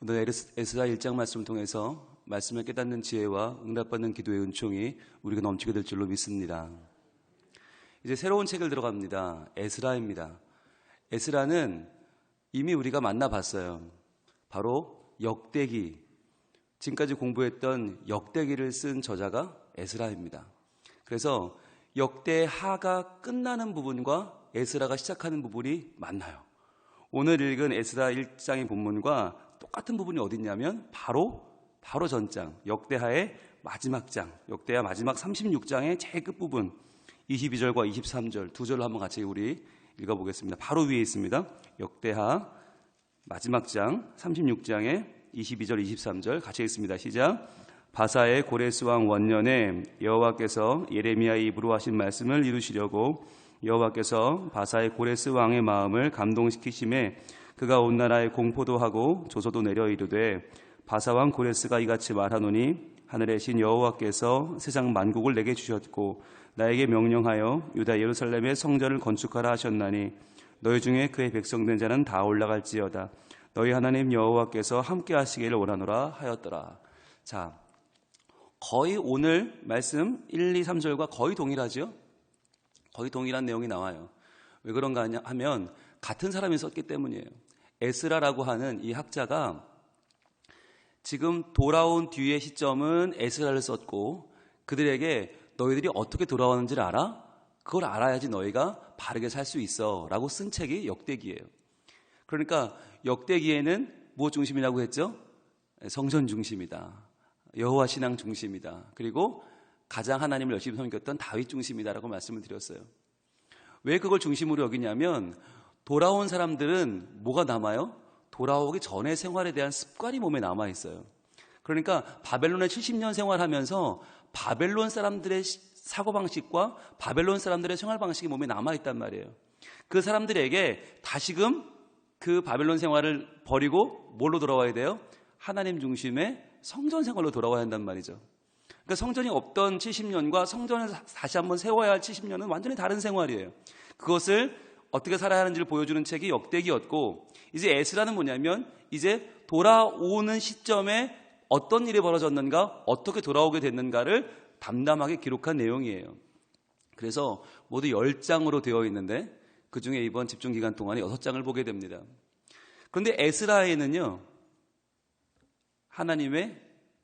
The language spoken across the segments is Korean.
오늘 에스라 1장 말씀을 통해서 말씀을 깨닫는 지혜와 응답받는 기도의 은총이 우리가 넘치게 될 줄로 믿습니다. 이제 새로운 책을 들어갑니다. 에스라입니다. 에스라는 이미 우리가 만나봤어요. 바로 역대기, 지금까지 공부했던 역대기를 쓴 저자가 에스라입니다. 그래서 역대하가 끝나는 부분과 에스라가 시작하는 부분이 만나요. 오늘 읽은 에스라 1장의 본문과 똑같은 부분이 어디 있냐면 바로 전장, 역대하의 마지막 장, 역대하 마지막 36장의 제일 끝부분 22절과 23절 두 절로 한번 같이 우리 읽어보겠습니다. 바로 위에 있습니다. 역대하 마지막 장 36장의 22절 23절 같이 읽습니다. 시작. 바사의 고레스 왕 원년에 여호와께서 예레미야의 입으로 하신 말씀을 이루시려고 여호와께서 바사의 고레스 왕의 마음을 감동시키심에 그가 온 나라에 공포도 하고 조서도 내려 이르되 바사 왕 고레스가 이같이 말하노니 하늘의 신 여호와께서 세상 만국을 내게 주셨고 나에게 명령하여 유다 예루살렘의 성전을 건축하라 하셨나니 너희 중에 그의 백성된 자는 다 올라갈지어다. 너희 하나님 여호와께서 함께 하시기를 원하노라 하였더라. 자, 거의 오늘 말씀 1, 2, 3절과 거의 동일하죠? 거의 동일한 내용이 나와요. 왜 그런가 하면 같은 사람이 썼기 때문이에요. 에스라라고 하는 이 학자가 지금 돌아온 뒤의 시점은 에스라를 썼고 그들에게 너희들이 어떻게 돌아오는지를 알아? 그걸 알아야지 너희가 바르게 살 수 있어 라고 쓴 책이 역대기예요. 그러니까 역대기에는 무엇 중심이라고 했죠? 성전 중심이다. 여호와 신앙 중심이다. 그리고 가장 하나님을 열심히 섬겼던 다윗 중심이다라고 말씀을 드렸어요. 왜 그걸 중심으로 여기냐면 돌아온 사람들은 뭐가 남아요? 돌아오기 전의 생활에 대한 습관이 몸에 남아있어요. 그러니까 바벨론에 70년 생활하면서 바벨론 사람들의 사고방식과 바벨론 사람들의 생활방식이 몸에 남아있단 말이에요. 그 사람들에게 다시금 그 바벨론 생활을 버리고 뭘로 돌아와야 돼요? 하나님 중심의 성전 생활로 돌아와야 한단 말이죠. 그러니까 성전이 없던 70년과 성전을 다시 한번 세워야 할 70년은 완전히 다른 생활이에요. 그것을 어떻게 살아야 하는지를 보여주는 책이 역대기였고, 이제 에스라는 뭐냐면 이제 돌아오는 시점에 어떤 일이 벌어졌는가, 어떻게 돌아오게 됐는가를 담담하게 기록한 내용이에요. 그래서 모두 10장으로 되어 있는데 그 중에 이번 집중기간 동안에 6장을 보게 됩니다. 그런데 에스라에는요, 하나님의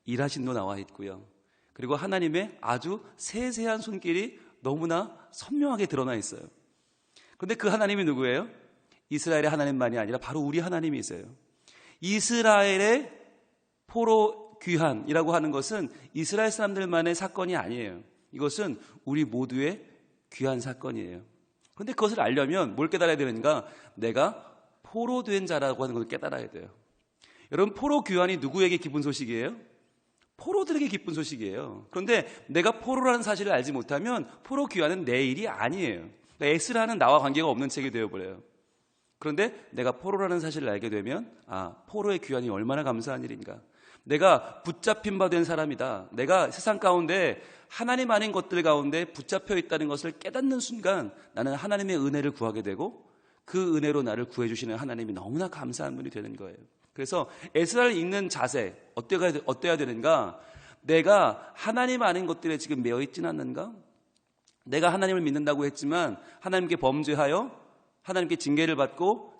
일하심도 나와 있고요. 그리고 하나님의 아주 세세한 손길이 너무나 선명하게 드러나 있어요. 그런데 그 하나님이 누구예요? 이스라엘의 하나님만이 아니라 바로 우리 하나님이 있어요. 이스라엘의 포로 귀환이라고 하는 것은 이스라엘 사람들만의 사건이 아니에요. 이것은 우리 모두의 귀한 사건이에요. 그런데 그것을 알려면 뭘 깨달아야 되는가? 내가 포로된 자라고 하는 것을 깨달아야 돼요. 여러분, 포로 귀환이 누구에게 기쁜 소식이에요? 포로들에게 기쁜 소식이에요. 그런데 내가 포로라는 사실을 알지 못하면 포로 귀환은 내 일이 아니에요. 에스라는 나와 관계가 없는 책이 되어버려요. 그런데 내가 포로라는 사실을 알게 되면 포로의 귀환이 얼마나 감사한 일인가. 내가 붙잡힌 바 된 사람이다. 내가 세상 가운데 하나님 아닌 것들 가운데 붙잡혀 있다는 것을 깨닫는 순간 나는 하나님의 은혜를 구하게 되고 그 은혜로 나를 구해주시는 하나님이 너무나 감사한 분이 되는 거예요. 그래서 에스라를 읽는 자세 어때야 되는가? 내가 하나님 아닌 것들에 지금 매여 있지는 않는가? 내가 하나님을 믿는다고 했지만 하나님께 범죄하여 하나님께 징계를 받고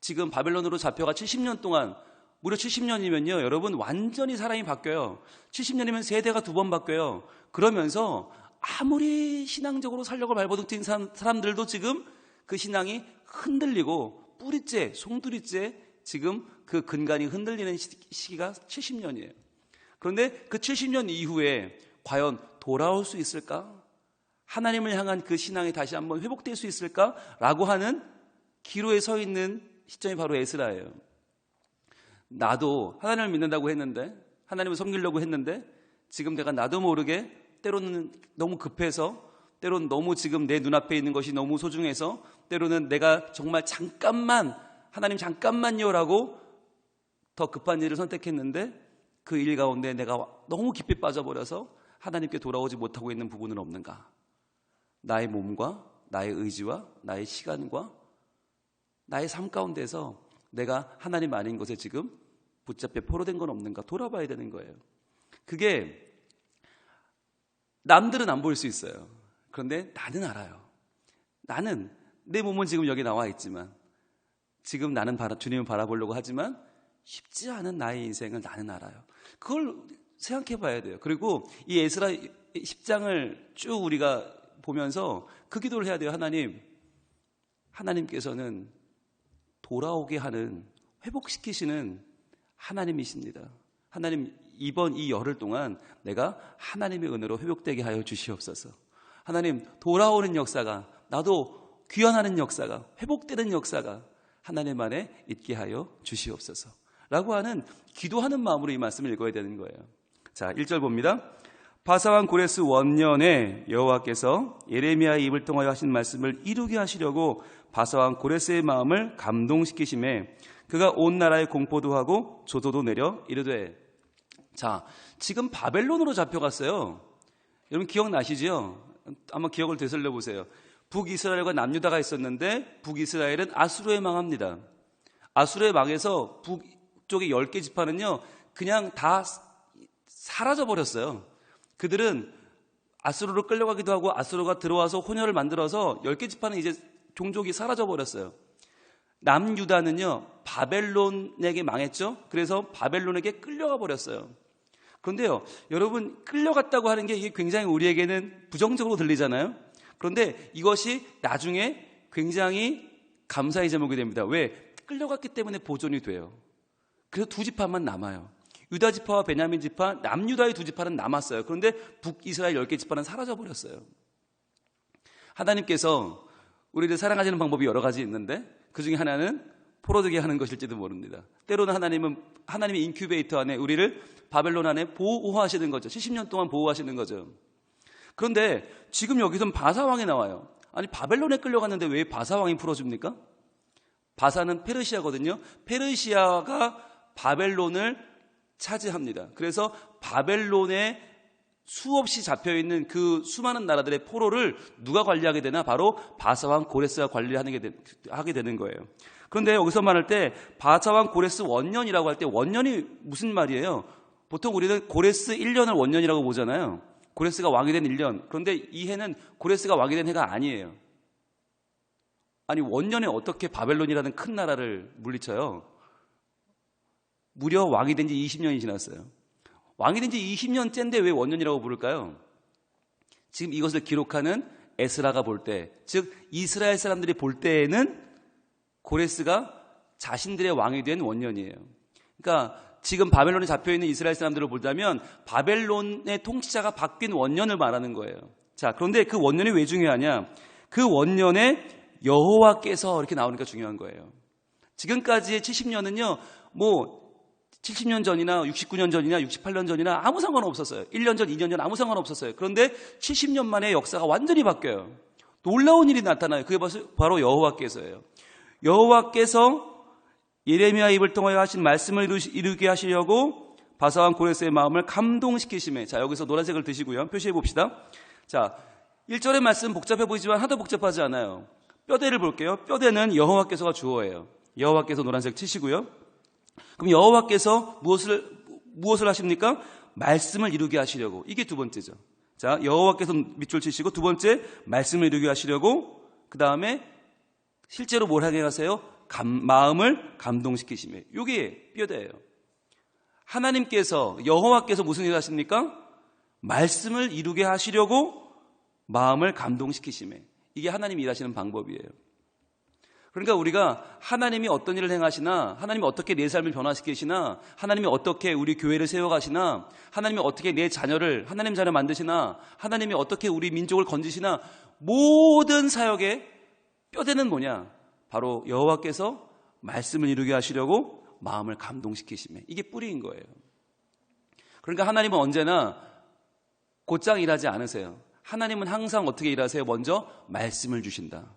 지금 바벨론으로 잡혀가 70년 동안, 무려 70년이면요 여러분 완전히 사람이 바뀌어요. 70년이면 세대가 2번 바뀌어요. 그러면서 아무리 신앙적으로 살려고 발버둥 사람들도 지금 그 신앙이 흔들리고 뿌리째 송두리째 지금 그 근간이 흔들리는 시기가 70년이에요. 그런데 그 70년 이후에 과연 돌아올 수 있을까? 하나님을 향한 그 신앙이 다시 한번 회복될 수 있을까라고 하는 기로에 서 있는 시점이 바로 에스라예요. 나도 하나님을 믿는다고 했는데, 하나님을 섬기려고 했는데 지금 내가 나도 모르게 때로는 너무 급해서, 때로는 너무 지금 내 눈앞에 있는 것이 너무 소중해서, 때로는 내가 정말 잠깐만 하나님 잠깐만요라고 더 급한 일을 선택했는데 그 일 가운데 내가 너무 깊이 빠져버려서 하나님께 돌아오지 못하고 있는 부분은 없는가? 나의 몸과 나의 의지와 나의 시간과 나의 삶 가운데서 내가 하나님 아닌 것에 지금 붙잡혀 포로된 건 없는가 돌아봐야 되는 거예요. 그게 남들은 안 보일 수 있어요. 그런데 나는 알아요. 나는 내 몸은 지금 여기 나와 있지만 지금 나는 주님을 바라보려고 하지만 쉽지 않은 나의 인생을 나는 알아요. 그걸 생각해 봐야 돼요. 그리고 이 에스라 10장을 쭉 우리가 보면서 그 기도를 해야 돼요. 하나님께서는 돌아오게 하는, 회복시키시는 하나님이십니다. 하나님, 이번 이 열흘 동안 내가 하나님의 은혜로 회복되게 하여 주시옵소서. 하나님, 돌아오는 역사가, 나도 귀환하는 역사가, 회복되는 역사가 하나님 안에 있게 하여 주시옵소서 라고 하는 기도하는 마음으로 이 말씀을 읽어야 되는 거예요. 자, 1절 봅니다. 바사왕 고레스 원년에 여호와께서 예레미야의 입을 통하여 하신 말씀을 이루게 하시려고 바사왕 고레스의 마음을 감동시키심에 그가 온 나라에 공포도 하고 조도도 내려 이르되. 자, 지금 바벨론으로 잡혀갔어요. 여러분 기억나시죠? 아마 기억을 되살려 보세요. 북이스라엘과 남유다가 있었는데 북이스라엘은 아수르에 망합니다. 아수르에 망해서 북쪽의 10개 지파는요 그냥 다 사라져 버렸어요. 그들은 아수르로 끌려가기도 하고 아수르가 들어와서 혼혈을 만들어서 10개 지파는 이제 종족이 사라져 버렸어요. 남유다는요 바벨론에게 망했죠. 그래서 바벨론에게 끌려가 버렸어요. 그런데요 여러분, 끌려갔다고 하는 게 이게 굉장히 우리에게는 부정적으로 들리잖아요. 그런데 이것이 나중에 굉장히 감사의 제목이 됩니다. 왜? 끌려갔기 때문에 보존이 돼요. 그래서 두 지파만 남아요. 유다 지파와 베냐민 지파, 남유다의 두 지파는 남았어요. 그런데 북이스라엘 10개 지파는 사라져 버렸어요. 하나님께서 우리를 사랑하시는 방법이 여러 가지 있는데 그 중에 하나는 포로되게 하는 것일지도 모릅니다. 때로는 하나님의 인큐베이터 안에 우리를 바벨론 안에 보호하시는 거죠. 70년 동안 보호하시는 거죠. 그런데 지금 여기서는 바사왕이 나와요. 아니, 바벨론에 끌려갔는데 왜 바사왕이 풀어줍니까? 바사는 페르시아거든요. 페르시아가 바벨론을 차지합니다. 그래서 바벨론에 수없이 잡혀있는 그 수많은 나라들의 포로를 누가 관리하게 되나? 바로 바사왕 고레스가 하게 되는 거예요. 그런데 여기서 말할 때 바사왕 고레스 원년이라고 할 때 원년이 무슨 말이에요? 보통 우리는 고레스 1년을 원년이라고 보잖아요. 고레스가 왕이 된 1년. 그런데 이 해는 고레스가 왕이 된 해가 아니에요. 아니, 원년에 어떻게 바벨론이라는 큰 나라를 물리쳐요? 무려 왕이 된 지 20년이 지났어요. 왕이 된 지 20년째인데 왜 원년이라고 부를까요? 지금 이것을 기록하는 에스라가 볼 때, 즉 이스라엘 사람들이 볼 때에는 고레스가 자신들의 왕이 된 원년이에요. 그러니까 지금 바벨론에 잡혀있는 이스라엘 사람들을 보자면 바벨론의 통치자가 바뀐 원년을 말하는 거예요. 자, 그런데 그 원년이 왜 중요하냐? 그 원년에 여호와께서 이렇게 나오니까 중요한 거예요. 지금까지의 70년은요, 70년 전이나 69년 전이나 68년 전이나 아무 상관없었어요. 1년 전, 2년 전 아무 상관없었어요. 그런데 70년 만에 역사가 완전히 바뀌어요. 놀라운 일이 나타나요. 그게 바로 여호와께서예요. 여호와께서 예레미야 입을 통하여 하신 말씀을 이루게 하시려고 바사왕 고레스의 마음을 감동시키심에. 자, 여기서 노란색을 드시고요. 표시해 봅시다. 자, 1절의 말씀 복잡해 보이지만 하나도 복잡하지 않아요. 뼈대를 볼게요. 뼈대는 여호와께서가 주어예요. 여호와께서 노란색 치시고요. 그럼 여호와께서 무엇을 하십니까? 말씀을 이루게 하시려고. 이게 두 번째죠. 자, 여호와께서 밑줄 치시고, 두 번째 말씀을 이루게 하시려고, 그 다음에 실제로 뭘 하게 하세요? 마음을 감동시키시며. 이게 뼈대예요. 하나님께서, 여호와께서 무슨 일을 하십니까? 말씀을 이루게 하시려고 마음을 감동시키시며. 이게 하나님이 일하시는 방법이에요. 그러니까 우리가 하나님이 어떤 일을 행하시나, 하나님이 어떻게 내 삶을 변화시키시나, 하나님이 어떻게 우리 교회를 세워가시나, 하나님이 어떻게 내 자녀를 하나님 자녀 만드시나, 하나님이 어떻게 우리 민족을 건지시나, 모든 사역의 뼈대는 뭐냐? 바로 여호와께서 말씀을 이루게 하시려고 마음을 감동시키시며. 이게 뿌리인 거예요. 그러니까 하나님은 언제나 곧장 일하지 않으세요. 하나님은 항상 어떻게 일하세요? 먼저 말씀을 주신다.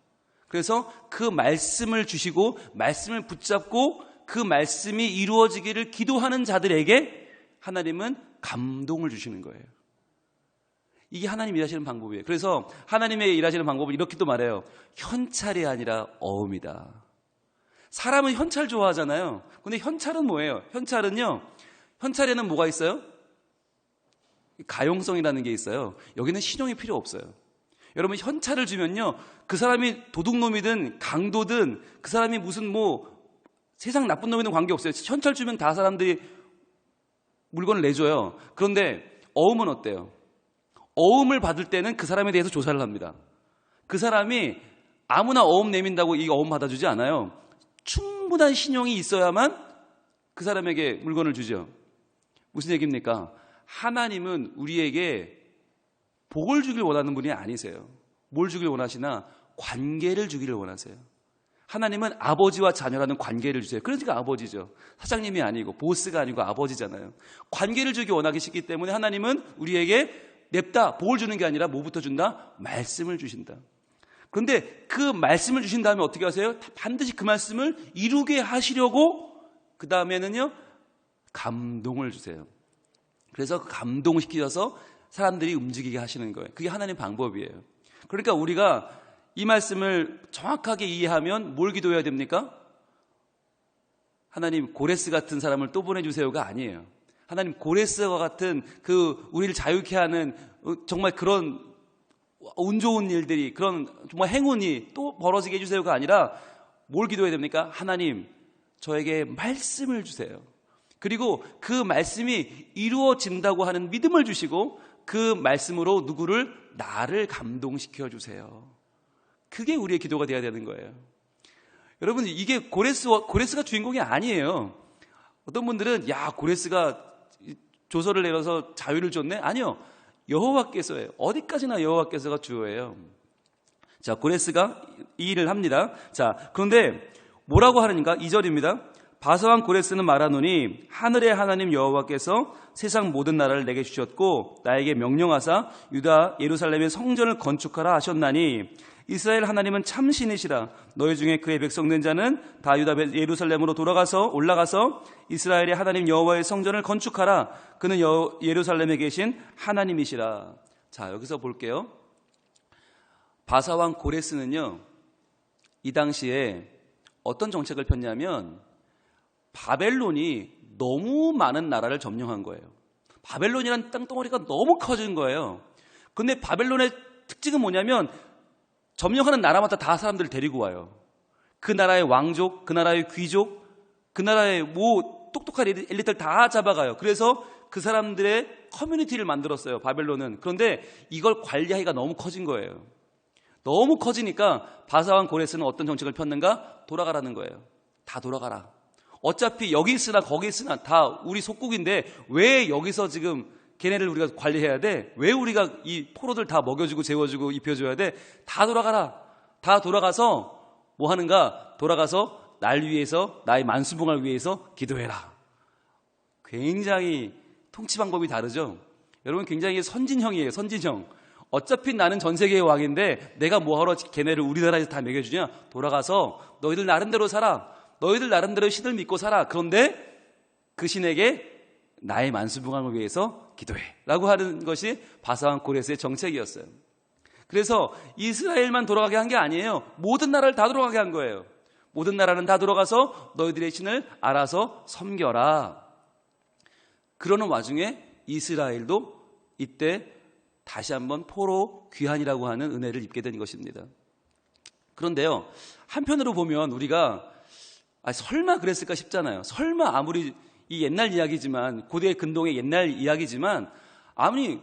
그래서 그 말씀을 주시고 말씀을 붙잡고 그 말씀이 이루어지기를 기도하는 자들에게 하나님은 감동을 주시는 거예요. 이게 하나님 일하시는 방법이에요. 그래서 하나님의 일하시는 방법을 이렇게 또 말해요. 현찰이 아니라 어음이다. 사람은 현찰 좋아하잖아요. 근데 현찰은 뭐예요? 현찰에는 뭐가 있어요? 가용성이라는 게 있어요. 여기는 신용이 필요 없어요. 여러분, 현찰을 주면요, 그 사람이 도둑놈이든 강도든 그 사람이 무슨 세상 나쁜 놈이든 관계없어요. 현찰 주면 다 사람들이 물건을 내줘요. 그런데 어음은 어때요? 어음을 받을 때는 그 사람에 대해서 조사를 합니다. 그 사람이 아무나 어음 내민다고 이 어음 받아주지 않아요. 충분한 신용이 있어야만 그 사람에게 물건을 주죠. 무슨 얘기입니까? 하나님은 우리에게 복을 주길 원하는 분이 아니세요. 뭘 주길 원하시나? 관계를 주기를 원하세요. 하나님은 아버지와 자녀라는 관계를 주세요. 그러니까 아버지죠. 사장님이 아니고 보스가 아니고 아버지잖아요. 관계를 주기 원하시기 때문에 하나님은 우리에게 냅다 복을 주는 게 아니라 뭐부터 준다? 말씀을 주신다. 그런데 그 말씀을 주신 다음에 어떻게 하세요? 반드시 그 말씀을 이루게 하시려고 그 다음에는요, 감동을 주세요. 그래서 그 감동시켜서 사람들이 움직이게 하시는 거예요. 그게 하나님 방법이에요. 그러니까 우리가 이 말씀을 정확하게 이해하면 뭘 기도해야 됩니까? 하나님, 고레스 같은 사람을 또 보내주세요가 아니에요. 하나님, 고레스와 같은 우리를 자유케 하는 정말 그런 운 좋은 일들이, 그런 정말 행운이 또 벌어지게 해주세요가 아니라 뭘 기도해야 됩니까? 하나님, 저에게 말씀을 주세요. 그리고 그 말씀이 이루어진다고 하는 믿음을 주시고 그 말씀으로 나를 감동시켜 주세요. 그게 우리의 기도가 되어야 되는 거예요. 여러분, 이게 고레스가 주인공이 아니에요. 어떤 분들은 고레스가 조서를 내려서 자유를 줬네? 아니요. 여호와께서예요. 어디까지나 여호와께서가 주어예요. 자, 고레스가 이 일을 합니다. 자, 그런데 뭐라고 하는가? 2절입니다. 바사왕 고레스는 말하노니 하늘의 하나님 여호와께서 세상 모든 나라를 내게 주셨고 나에게 명령하사 유다 예루살렘의 성전을 건축하라 하셨나니 이스라엘 하나님은 참신이시라. 너희 중에 그의 백성 된 자는 다 유다 예루살렘으로 올라가서 이스라엘의 하나님 여호와의 성전을 건축하라. 그는 예루살렘에 계신 하나님이시라. 자, 여기서 볼게요. 바사왕 고레스는요, 이 당시에 어떤 정책을 폈냐면 바벨론이 너무 많은 나라를 점령한 거예요. 바벨론이라는 땅덩어리가 너무 커진 거예요. 근데 바벨론의 특징은 뭐냐면 점령하는 나라마다 다 사람들을 데리고 와요. 그 나라의 왕족, 그 나라의 귀족, 그 나라의 똑똑한 엘리트를 다 잡아가요. 그래서 그 사람들의 커뮤니티를 만들었어요, 바벨론은. 그런데 이걸 관리하기가 너무 커진 거예요. 너무 커지니까 바사왕 고레스는 어떤 정책을 폈는가? 돌아가라는 거예요. 다 돌아가라. 어차피 여기 있으나 거기 있으나 다 우리 속국인데 왜 여기서 지금 걔네를 우리가 관리해야 돼? 왜 우리가 이 포로들 다 먹여주고 재워주고 입혀줘야 돼? 다 돌아가라. 다 돌아가서 뭐 하는가? 돌아가서 날 위해서, 나의 만수붕을 위해서 기도해라. 굉장히 통치 방법이 다르죠? 여러분, 굉장히 선진형이에요. 선진형. 어차피 나는 전 세계의 왕인데 내가 뭐하러 걔네를 우리나라에서 다 먹여주냐? 돌아가서 너희들 나름대로 살아. 너희들 나름대로 신을 믿고 살아. 그런데 그 신에게 나의 만수붕함을 위해서 기도해 라고 하는 것이 바사왕 고레스의 정책이었어요. 그래서 이스라엘만 돌아가게 한 게 아니에요. 모든 나라를 다 돌아가게 한 거예요. 모든 나라는 다 돌아가서 너희들의 신을 알아서 섬겨라. 그러는 와중에 이스라엘도 이때 다시 한번 포로 귀환이라고 하는 은혜를 입게 된 것입니다. 그런데요, 한편으로 보면 우리가 설마 그랬을까 싶잖아요. 설마, 아무리 이 옛날 이야기지만, 고대 근동의 옛날 이야기지만, 아무리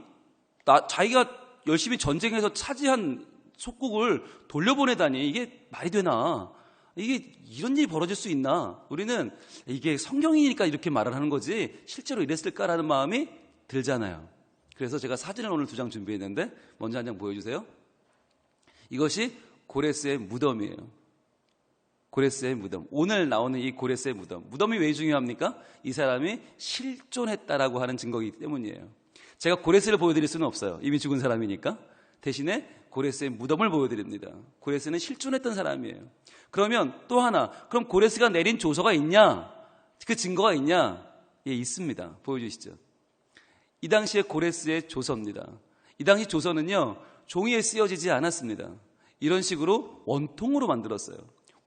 자기가 열심히 전쟁해서 차지한 속국을 돌려보내다니 이게 말이 되나? 이게 이런 일이 벌어질 수 있나? 우리는 이게 성경이니까 이렇게 말을 하는 거지 실제로 이랬을까라는 마음이 들잖아요. 그래서 제가 사진을 오늘 2장 준비했는데 먼저 한 장 보여주세요. 이것이 고레스의 무덤이에요. 고레스의 무덤. 오늘 나오는 이 고레스의 무덤. 무덤이 왜 중요합니까? 이 사람이 실존했다라고 하는 증거이기 때문이에요. 제가 고레스를 보여드릴 수는 없어요. 이미 죽은 사람이니까. 대신에 고레스의 무덤을 보여드립니다. 고레스는 실존했던 사람이에요. 그러면 또 하나, 그럼 고레스가 내린 조서가 있냐? 그 증거가 있냐? 예, 있습니다. 보여주시죠. 이 당시에 고레스의 조서입니다. 이 당시 조서는요, 종이에 쓰여지지 않았습니다. 이런 식으로 원통으로 만들었어요.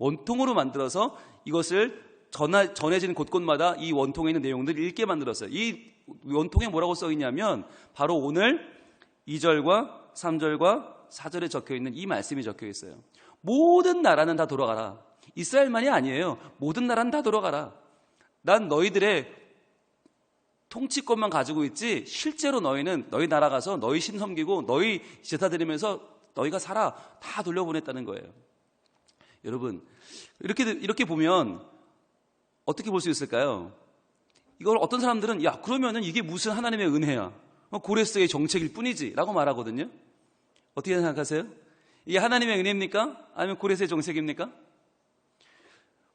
원통으로 만들어서 이것을 전해지는 곳곳마다 이 원통에 있는 내용들을 읽게 만들었어요. 이 원통에 뭐라고 써 있냐면 바로 오늘 2절과 3절과 4절에 적혀 있는 이 말씀이 적혀 있어요. 모든 나라는 다 돌아가라. 이스라엘만이 아니에요. 모든 나라는 다 돌아가라. 난 너희들의 통치권만 가지고 있지 실제로 너희는 너희 나라 가서 너희 신 섬기고 너희 제사 드리면서 너희가 살아. 다 돌려보냈다는 거예요. 여러분, 이렇게 보면 어떻게 볼 수 있을까요? 이걸 어떤 사람들은 야, 그러면은 이게 무슨 하나님의 은혜야? 고레스의 정책일 뿐이지 라고 말하거든요. 어떻게 생각하세요? 이게 하나님의 은혜입니까? 아니면 고레스의 정책입니까?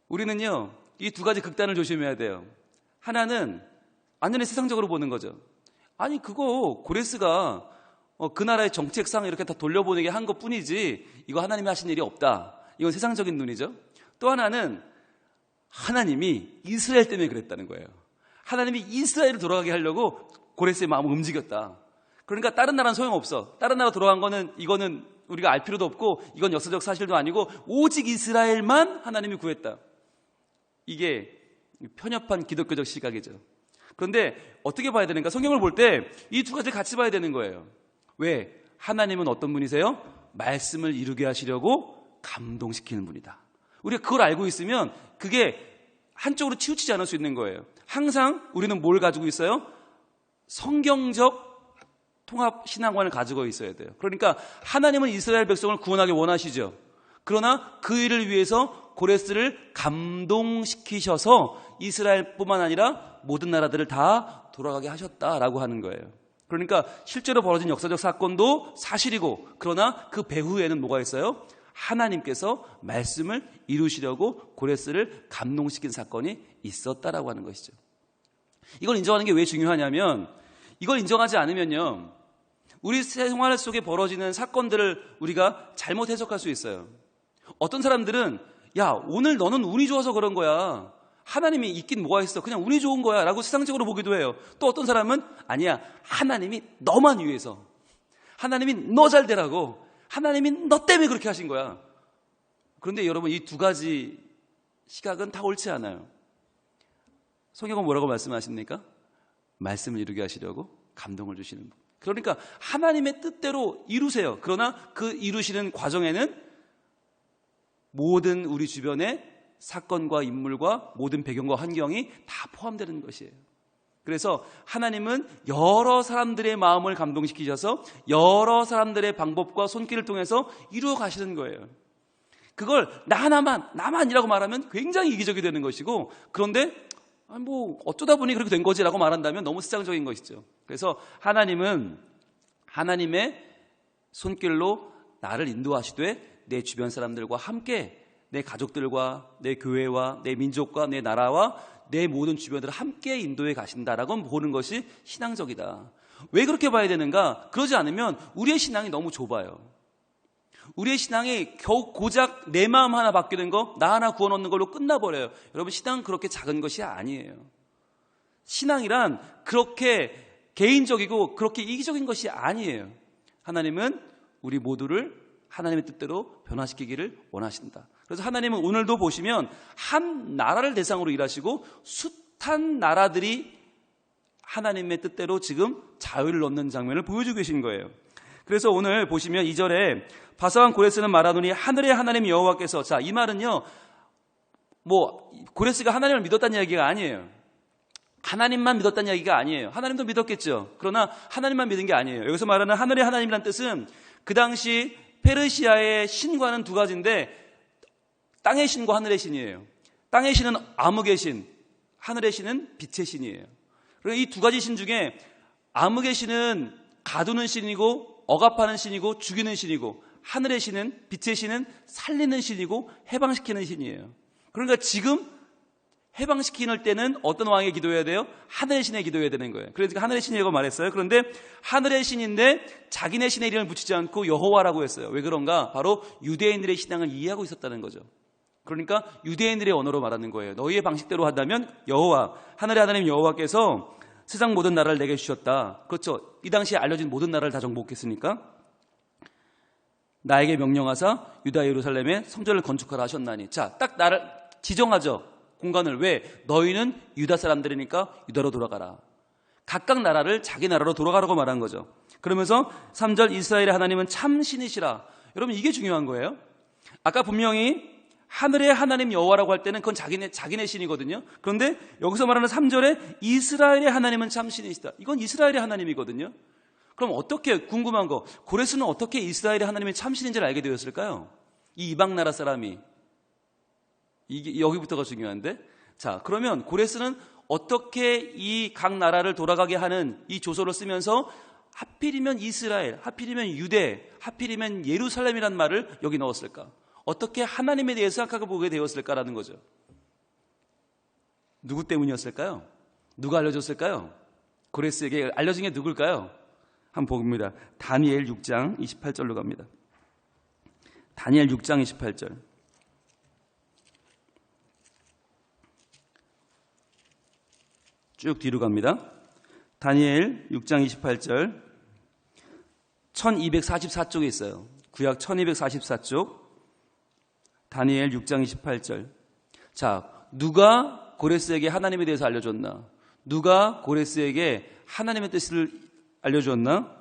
우리는요, 이 두 가지 극단을 조심해야 돼요. 하나는 완전히 세상적으로 보는 거죠. 아니, 그거 고레스가 그 나라의 정책상 이렇게 다 돌려보내게 한 것 뿐이지 이거 하나님이 하신 일이 없다. 이건 세상적인 눈이죠. 또 하나는 하나님이 이스라엘 때문에 그랬다는 거예요. 하나님이 이스라엘을 돌아가게 하려고 고레스의 마음을 움직였다. 그러니까 다른 나라는 소용없어. 다른 나라 돌아간 거는 이거는 우리가 알 필요도 없고 이건 역사적 사실도 아니고 오직 이스라엘만 하나님이 구했다. 이게 편협한 기독교적 시각이죠. 그런데 어떻게 봐야 되는가? 성경을 볼 때 이 두 가지를 같이 봐야 되는 거예요. 왜? 하나님은 어떤 분이세요? 말씀을 이루게 하시려고 감동시키는 분이다. 우리가 그걸 알고 있으면 그게 한쪽으로 치우치지 않을 수 있는 거예요. 항상 우리는 뭘 가지고 있어요? 성경적 통합 신앙관을 가지고 있어야 돼요. 그러니까 하나님은 이스라엘 백성을 구원하기 원하시죠. 그러나 그 일을 위해서 고레스를 감동시키셔서 이스라엘뿐만 아니라 모든 나라들을 다 돌아가게 하셨다라고 하는 거예요. 그러니까 실제로 벌어진 역사적 사건도 사실이고, 그러나 그 배후에는 뭐가 있어요? 하나님께서 말씀을 이루시려고 고레스를 감동시킨 사건이 있었다라고 하는 것이죠. 이걸 인정하는 게 왜 중요하냐면, 이걸 인정하지 않으면요, 우리 생활 속에 벌어지는 사건들을 우리가 잘못 해석할 수 있어요. 어떤 사람들은 야, 오늘 너는 운이 좋아서 그런 거야. 하나님이 있긴 뭐가 있어. 그냥 운이 좋은 거야 라고 세상적으로 보기도 해요. 또 어떤 사람은 아니야, 하나님이 너만 위해서, 하나님이 너 잘 되라고, 하나님이 너 때문에 그렇게 하신 거야. 그런데 여러분, 이 두 가지 시각은 다 옳지 않아요. 성경은 뭐라고 말씀하십니까? 말씀을 이루게 하시려고 감동을 주시는 분. 그러니까 하나님의 뜻대로 이루세요. 그러나 그 이루시는 과정에는 모든 우리 주변의 사건과 인물과 모든 배경과 환경이 다 포함되는 것이에요. 그래서 하나님은 여러 사람들의 마음을 감동시키셔서 여러 사람들의 방법과 손길을 통해서 이루어 가시는 거예요. 그걸 나만이라고 말하면 굉장히 이기적이 되는 것이고, 그런데 뭐 어쩌다 보니 그렇게 된 거지라고 말한다면 너무 세상적인 것이죠. 그래서 하나님은 하나님의 손길로 나를 인도하시되 내 주변 사람들과 함께, 내 가족들과 내 교회와 내 민족과 내 나라와 내 모든 주변들을 함께 인도해 가신다라고 보는 것이 신앙적이다. 왜 그렇게 봐야 되는가? 그러지 않으면 우리의 신앙이 너무 좁아요. 우리의 신앙이 겨우 고작 내 마음 하나 바뀌는 거, 나 하나 구원 얻는 걸로 끝나버려요. 여러분, 신앙은 그렇게 작은 것이 아니에요. 신앙이란 그렇게 개인적이고 그렇게 이기적인 것이 아니에요. 하나님은 우리 모두를 하나님의 뜻대로 변화시키기를 원하신다. 그래서 하나님은 오늘도 보시면 한 나라를 대상으로 일하시고 숱한 나라들이 하나님의 뜻대로 지금 자유를 얻는 장면을 보여주고 계신 거예요. 그래서 오늘 보시면 2절에 바사왕 고레스는 말하노니 하늘의 하나님 여호와께서, 자, 이 말은요, 뭐 고레스가 하나님을 믿었다는 이야기가 아니에요. 하나님만 믿었다는 이야기가 아니에요. 하나님도 믿었겠죠. 그러나 하나님만 믿은 게 아니에요. 여기서 말하는 하늘의 하나님이라는 뜻은 그 당시 페르시아의 신과는 두 가지인데, 땅의 신과 하늘의 신이에요. 땅의 신은 암흑의 신, 하늘의 신은 빛의 신이에요. 그러니까 이 두 가지 신 중에 암흑의 신은 가두는 신이고 억압하는 신이고 죽이는 신이고, 하늘의 신은, 빛의 신은 살리는 신이고 해방시키는 신이에요. 그러니까 지금 해방시키는 때는 어떤 왕에 기도해야 돼요? 하늘의 신에 기도해야 되는 거예요. 그러니까 하늘의 신이라고 말했어요. 그런데 하늘의 신인데 자기네 신의 이름을 붙이지 않고 여호와라고 했어요. 왜 그런가? 바로 유대인들의 신앙을 이해하고 있었다는 거죠. 그러니까 유대인들의 언어로 말하는 거예요. 너희의 방식대로 한다면 여호와, 하늘의 하나님 여호와께서 세상 모든 나라를 내게 주셨다. 그렇죠. 이 당시에 알려진 모든 나라를 다 정복했으니까. 나에게 명령하사 유다 예루살렘에 성전을 건축하라 하셨나니. 자, 딱 나를 지정하죠. 공간을. 왜? 너희는 유다 사람들이니까 유다로 돌아가라. 각각 나라를 자기 나라로 돌아가라고 말한 거죠. 그러면서 3절 이스라엘의 하나님은 참 신이시라. 여러분, 이게 중요한 거예요. 아까 분명히 하늘의 하나님 여호와라고 할 때는 그건 자기네 신이거든요. 그런데 여기서 말하는 3절에 이스라엘의 하나님은 참 신이시다. 이건 이스라엘의 하나님이거든요. 그럼 어떻게, 궁금한 거, 고레스는 어떻게 이스라엘의 하나님이 참 신인지를 알게 되었을까요? 이 이방 나라 사람이. 이게 여기부터가 중요한데. 자, 그러면 고레스는 어떻게 이 각 나라를 돌아가게 하는 이 조서를 쓰면서 하필이면 이스라엘, 하필이면 유대, 하필이면 예루살렘이란 말을 여기 넣었을까? 어떻게 하나님에 대해 생각하고 보게 되었을까라는 거죠. 누구 때문이었을까요? 누가 알려줬을까요? 고레스에게 알려준 게 누굴까요? 한번 봅니다. 다니엘 6장 28절로 갑니다. 다니엘 6장 28절. 쭉 뒤로 갑니다. 다니엘 6장 28절. 1244쪽에 있어요. 구약 1244쪽. 다니엘 6장 28절. 자, 누가 고레스에게 하나님에 대해서 알려줬나? 누가 고레스에게 하나님의 뜻을 알려줬나?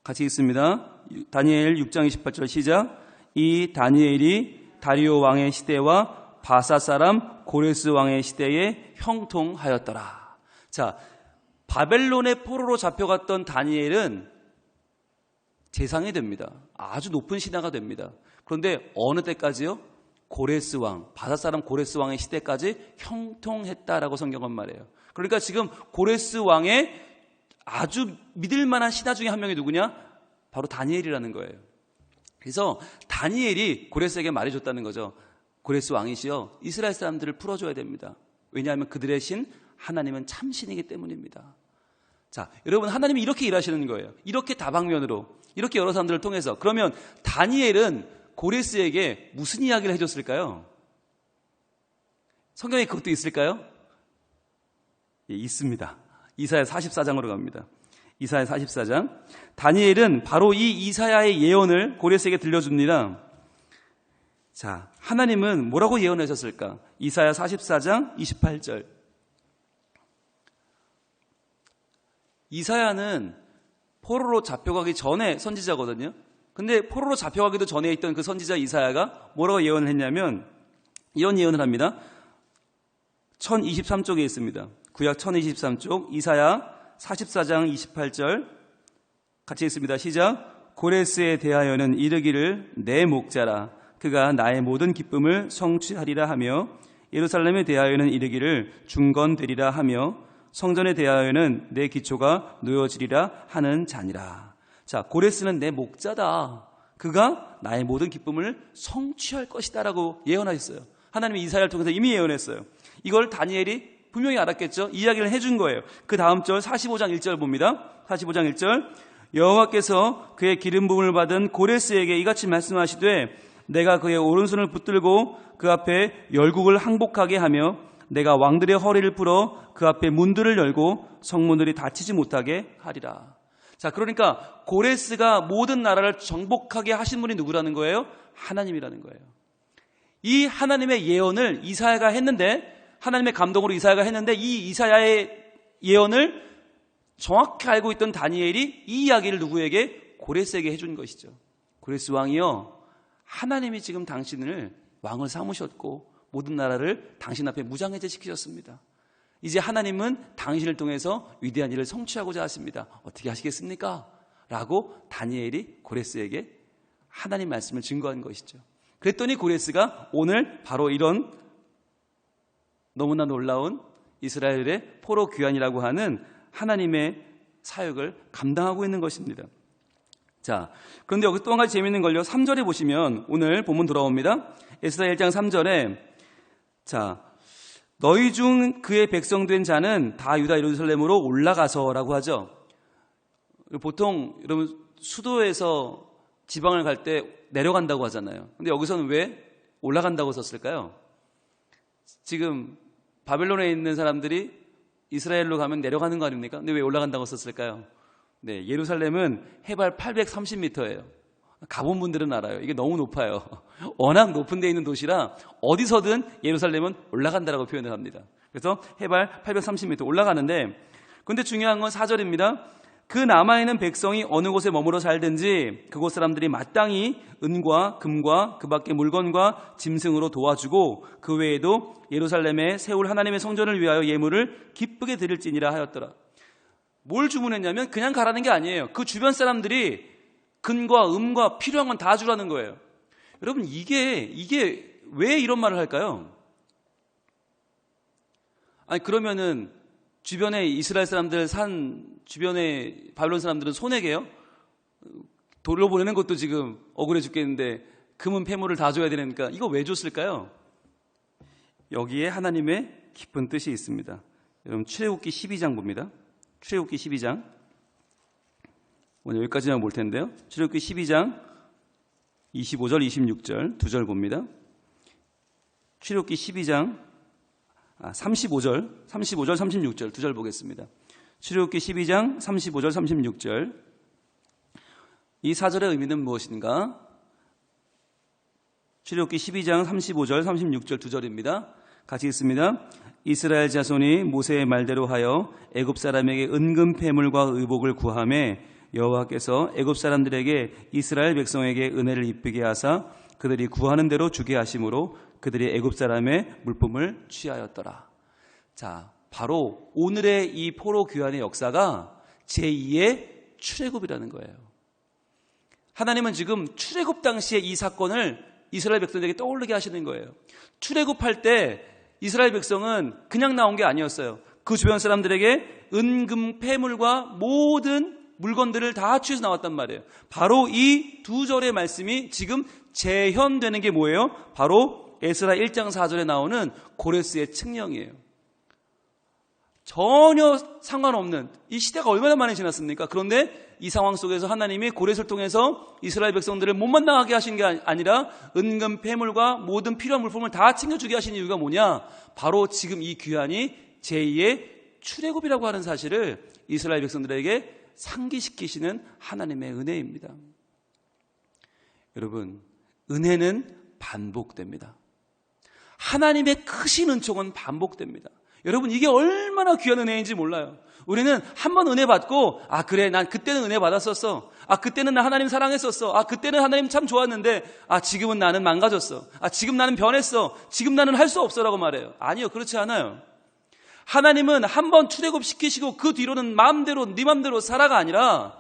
같이 읽습니다. 다니엘 6장 28절 시작. 이 다니엘이 다리오 왕의 시대와 바사 사람 고레스 왕의 시대에 형통하였더라. 자, 바벨론의 포로로 잡혀갔던 다니엘은 재상이 됩니다. 아주 높은 신하가 됩니다. 그런데 어느 때까지요? 고레스 왕, 바사 사람 고레스 왕의 시대까지 형통했다라고 성경은 말해요. 그러니까 지금 고레스 왕의 아주 믿을 만한 신하 중에 한 명이 누구냐? 바로 다니엘이라는 거예요. 그래서 다니엘이 고레스에게 말해줬다는 거죠. 고레스 왕이시여, 이스라엘 사람들을 풀어줘야 됩니다. 왜냐하면 그들의 신 하나님은 참신이기 때문입니다. 자, 여러분, 하나님이 이렇게 일하시는 거예요. 이렇게 다방면으로, 이렇게 여러 사람들을 통해서. 그러면 다니엘은 고레스에게 무슨 이야기를 해줬을까요? 성경에 그것도 있을까요? 예, 있습니다. 이사야 44장으로 갑니다. 이사야 44장. 다니엘은 바로 이 이사야의 예언을 고레스에게 들려줍니다. 자, 하나님은 뭐라고 예언하셨을까? 이사야 44장 28절. 이사야는 포로로 잡혀가기 전에 선지자거든요. 근데 포로로 잡혀가기도 전에 있던 그 선지자 이사야가 뭐라고 예언을 했냐면 이런 예언을 합니다. 1023쪽에 있습니다. 구약 1023쪽 이사야 44장 28절 같이 읽습니다. 시작. 고레스에 대하여는 이르기를 내 목자라 그가 나의 모든 기쁨을 성취하리라 하며 예루살렘에 대하여는 이르기를 중건되리라 하며 성전에 대하여는 내 기초가 놓여지리라 하는 자니라. 자, 고레스는 내 목자다. 그가 나의 모든 기쁨을 성취할 것이다 라고 예언하셨어요. 하나님이 이사야를 통해서 이미 예언했어요. 이걸 다니엘이 분명히 알았겠죠. 이야기를 해준 거예요. 그 다음 절 45장 1절 봅니다. 45장 1절 여호와께서 그의 기름 부음을 받은 고레스에게 이같이 말씀하시되 내가 그의 오른손을 붙들고 그 앞에 열국을 항복하게 하며 내가 왕들의 허리를 풀어 그 앞에 문들을 열고 성문들이 닫히지 못하게 하리라. 자, 그러니까 고레스가 모든 나라를 정복하게 하신 분이 누구라는 거예요? 하나님이라는 거예요. 이 하나님의 예언을 이사야가 했는데, 하나님의 감동으로 이사야가 했는데, 이 이사야의 예언을 정확히 알고 있던 다니엘이 이 이야기를 누구에게? 고레스에게 해준 것이죠. 고레스 왕이요, 하나님이 지금 당신을 왕을 삼으셨고 모든 나라를 당신 앞에 무장해제 시키셨습니다. 이제 하나님은 당신을 통해서 위대한 일을 성취하고자 하십니다. 어떻게 하시겠습니까? 라고 다니엘이 고레스에게 하나님 말씀을 증거한 것이죠. 그랬더니 고레스가 오늘 바로 이런 너무나 놀라운 이스라엘의 포로 귀환이라고 하는 하나님의 사역을 감당하고 있는 것입니다. 자, 그런데 여기 또 한 가지 재미있는 걸요. 3절에 보시면 오늘 본문 돌아옵니다. 에스라 1장 3절에 자, 너희 중 그의 백성된 자는 다 유다 예루살렘으로 올라가서라고 하죠. 보통 여러분 수도에서 지방을 갈 때 내려간다고 하잖아요. 근데 여기서는 왜 올라간다고 썼을까요? 지금 바벨론에 있는 사람들이 이스라엘로 가면 내려가는 거 아닙니까? 근데 왜 올라간다고 썼을까요? 네, 예루살렘은 해발 830m예요. 가본 분들은 알아요. 이게 너무 높아요. 워낙 높은 데 있는 도시라 어디서든 예루살렘은 올라간다라고 표현을 합니다. 그래서 해발 830m 올라가는데, 근데 중요한 건 4절입니다. 그 남아있는 백성이 어느 곳에 머물러 살든지 그곳 사람들이 마땅히 은과 금과 그 밖의 물건과 짐승으로 도와주고 그 외에도 예루살렘에 세울 하나님의 성전을 위하여 예물을 기쁘게 드릴지니라 하였더라. 뭘 주문했냐면 그냥 가라는 게 아니에요. 그 주변 사람들이 금과 음과 필요한 건 다 주라는 거예요. 여러분, 이게 왜 이런 말을 할까요? 아니, 그러면은 주변에 이스라엘 사람들 주변에 바빌론 사람들은 손해게요? 돌로 보내는 것도 지금 억울해 죽겠는데 금은 폐물을 다 줘야 되니까 이거 왜 줬을까요? 여기에 하나님의 깊은 뜻이 있습니다. 여러분, 출애굽기 12장 봅니다. 출애굽기 12장. 오늘 여기까지만 볼 텐데요. 출애굽기 12장 25절, 26절 두 절 봅니다. 출애굽기 12장 35절, 36절 두 절 보겠습니다. 출애굽기 12장 35절, 36절. 이 사절의 의미는 무엇인가? 출애굽기 12장 35절, 36절 두 절입니다. 같이 읽습니다. 이스라엘 자손이 모세의 말대로 하여 애굽 사람에게 은금 패물과 의복을 구하매 여호와께서 애굽 사람들에게 이스라엘 백성에게 은혜를 입히게 하사 그들이 구하는 대로 주게 하심으로 그들이 애굽 사람의 물품을 취하였더라. 자, 바로 오늘의 이 포로 귀환의 역사가 제2의 출애굽이라는 거예요. 하나님은 지금 출애굽 당시에 이 사건을 이스라엘 백성에게 떠올리게 하시는 거예요. 출애굽할 때 이스라엘 백성은 그냥 나온 게 아니었어요. 그 주변 사람들에게 은금 폐물과 모든 물건들을 다 취해서 나왔단 말이에요. 바로 이 두 절의 말씀이 지금 재현되는 게 뭐예요? 바로 에스라 1장 4절에 나오는 고레스의 칙령이에요. 전혀 상관없는, 이 시대가 얼마나 많이 지났습니까? 그런데 이 상황 속에서 하나님이 고레스를 통해서 이스라엘 백성들을 못 만나게 하신 게 아니라 은금 폐물과 모든 필요한 물품을 다 챙겨주게 하신 이유가 뭐냐? 바로 지금 이 귀환이 제2의 출애굽이라고 하는 사실을 이스라엘 백성들에게 상기시키시는 하나님의 은혜입니다. 여러분, 은혜는 반복됩니다. 하나님의 크신 은총은 반복됩니다. 여러분, 이게 얼마나 귀한 은혜인지 몰라요. 우리는 한 번 은혜 받고, 아 그래, 난 그때는 은혜 받았었어. 아 그때는 나 하나님 사랑했었어. 아 그때는 하나님 참 좋았는데, 아 지금은 나는 망가졌어. 아 지금 나는 변했어. 지금 나는 할 수 없어라고 말해요. 아니요, 그렇지 않아요. 하나님은 한 번 출애굽시키시고 그 뒤로는 마음대로 네 맘대로 살아가 아니라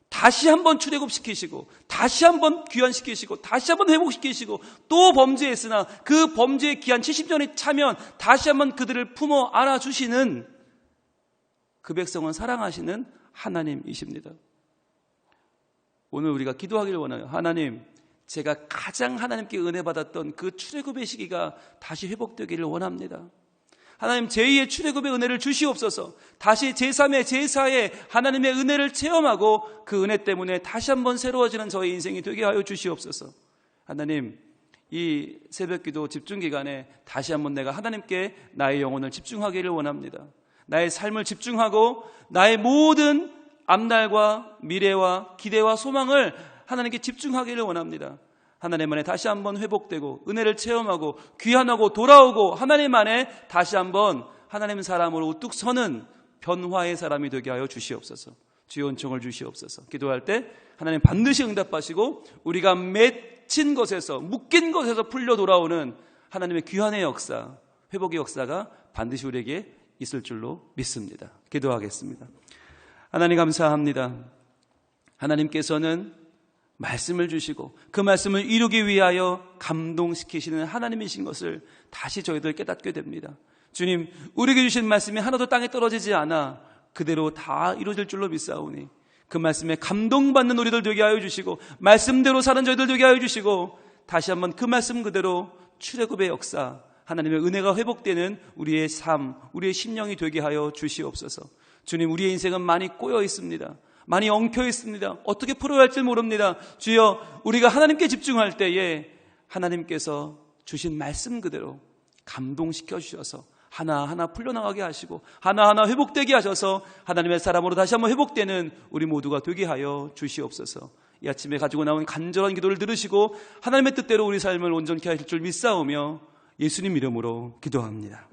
다시 한번 출애굽시키시고 다시 한번 귀환시키시고 다시 한번 회복시키시고 또 범죄했으나 그 범죄의 기한 70년이 차면 다시 한번 그들을 품어 안아주시는 그 백성은 사랑하시는 하나님이십니다. 오늘 우리가 기도하기를 원해요. 하나님, 제가 가장 하나님께 은혜 받았던 그 출애굽의 시기가 다시 회복되기를 원합니다. 하나님, 제2의 출애굽의 은혜를 주시옵소서. 다시 제3의 제4의 하나님의 은혜를 체험하고 그 은혜 때문에 다시 한번 새로워지는 저의 인생이 되게 하여 주시옵소서. 하나님, 이 새벽기도 집중기간에 다시 한번 내가 하나님께 나의 영혼을 집중하기를 원합니다. 나의 삶을 집중하고 나의 모든 앞날과 미래와 기대와 소망을 하나님께 집중하기를 원합니다. 하나님 안에 다시 한번 회복되고 은혜를 체험하고 귀환하고 돌아오고 하나님 안에 다시 한번 하나님 사람으로 우뚝 서는 변화의 사람이 되게 하여 주시옵소서. 주의 은총을 주시옵소서. 기도할 때 하나님 반드시 응답하시고 우리가 맺힌 것에서 묶인 것에서 풀려 돌아오는 하나님의 귀환의 역사, 회복의 역사가 반드시 우리에게 있을 줄로 믿습니다. 기도하겠습니다. 하나님 감사합니다. 하나님께서는 말씀을 주시고 그 말씀을 이루기 위하여 감동시키시는 하나님이신 것을 다시 저희들 깨닫게 됩니다. 주님, 우리에게 주신 말씀이 하나도 땅에 떨어지지 않아 그대로 다 이루어질 줄로 믿사오니 그 말씀에 감동받는 우리들 되게 하여 주시고 말씀대로 사는 저희들 되게 하여 주시고 다시 한번 그 말씀 그대로 출애굽의 역사, 하나님의 은혜가 회복되는 우리의 삶, 우리의 심령이 되게 하여 주시옵소서. 주님, 우리의 인생은 많이 꼬여 있습니다. 많이 엉켜 있습니다. 어떻게 풀어야 할지 모릅니다. 주여, 우리가 하나님께 집중할 때에 하나님께서 주신 말씀 그대로 감동시켜 주셔서 하나하나 풀려나가게 하시고 하나하나 회복되게 하셔서 하나님의 사람으로 다시 한번 회복되는 우리 모두가 되게 하여 주시옵소서. 이 아침에 가지고 나온 간절한 기도를 들으시고 하나님의 뜻대로 우리 삶을 온전케 하실 줄 믿사오며 예수님 이름으로 기도합니다.